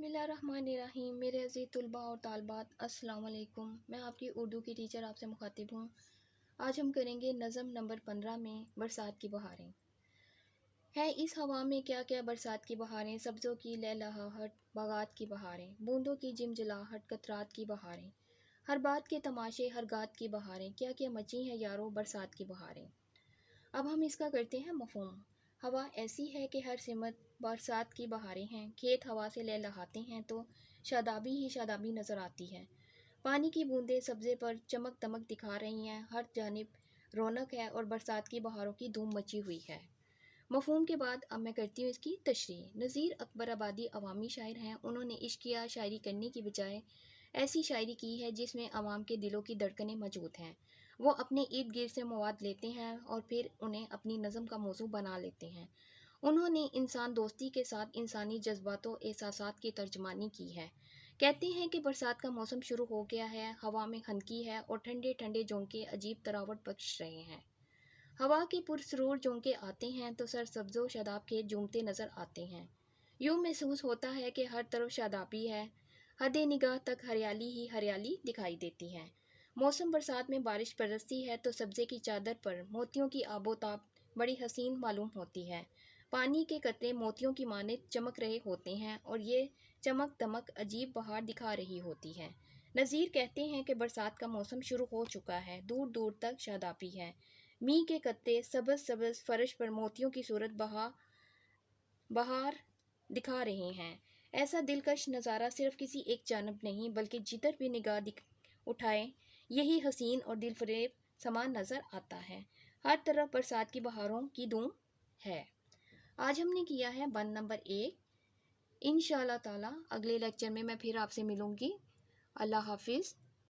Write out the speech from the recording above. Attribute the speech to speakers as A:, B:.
A: बिस्मिल्लाहिर्रहमानिर्रहीम। मेरे अज़ीज़ तलबा और तालबात, अस्सलाम वालेकुम। मैं आपकी उर्दू की टीचर आपसे मुखातिब हूँ। आज हम करेंगे नज़म नंबर 15 में बरसात की बहारें। है इस हवा में क्या क्या बरसात की बहारें, सब्ज़ों की लहलहाहट, बागात की बहारें, बूंदों की जिमजिलाहट, कतरात की बहारें, हर बात के तमाशे, हर गात की बहारें, क्या क्या मची हैं यारो बरसात की बहारें। अब हम इसका करते हैं मफ़हूम। हवा ऐसी है कि हर सिमत बरसात की बहारें हैं। खेत हवा से लहलहाते हैं तो शादाबी ही शादाबी नज़र आती है। पानी की बूंदें सब्ज़े पर चमक दमक दिखा रही हैं। हर जानिब रौनक है और बरसात की बहारों की धूम मची हुई है। मफ़हूम के बाद अब मैं करती हूँ इसकी तशरीह। नज़ीर अकबर आबादी अवामी शायर हैं। उन्होंने इश्क या शायरी करने की बजाय ऐसी शायरी की है जिसमें अवाम के दिलों की धड़कनें मौजूद हैं। वो अपने इर्द गिर्द से मवाद लेते हैं और फिर उन्हें अपनी नज़म का मौजू बना लेते हैं। उन्होंने इंसान दोस्ती के साथ इंसानी जज्बातों एहसासात की तर्जमानी की है। कहते हैं कि बरसात का मौसम शुरू हो गया है, हवा में खनकी है और ठंडे ठंडे झोंके अजीब तरावट बख्श रहे हैं। हवा के पुरसरूर झोंके आते हैं तो सरसब्ज़ो शादाब खेत झूमते नज़र आते हैं। यूँ महसूस होता है कि हर तरफ शादाबी है, हद निगाह तक हरियाली ही हरियाली दिखाई देती है। मौसम बरसात में बारिश बरसती है तो सब्ज़े की चादर पर मोतियों की आबोताब बड़ी हसीन मालूम होती है। पानी के कतरे मोतियों की मानित चमक रहे होते हैं और ये चमक दमक अजीब बहार दिखा रही होती है। नज़ीर कहते हैं कि बरसात का मौसम शुरू हो चुका है, दूर दूर तक शादाबी है। मी के कत्ते सबज सबज फर्श पर मोतियों की सूरत बहार दिखा रहे हैं। ऐसा दिलकश नज़ारा सिर्फ किसी एक जानब नहीं बल्कि जिधर भी निगाह उठाए यही हसीन और दिलफरेब समान नज़र आता है। हर तरफ बरसात की बहारों की धूम है। आज हमने किया है बंद नंबर 1। इंशाअल्लाह ताला अगले लेक्चर में मैं फिर आपसे मिलूँगी। अल्लाह हाफिज़।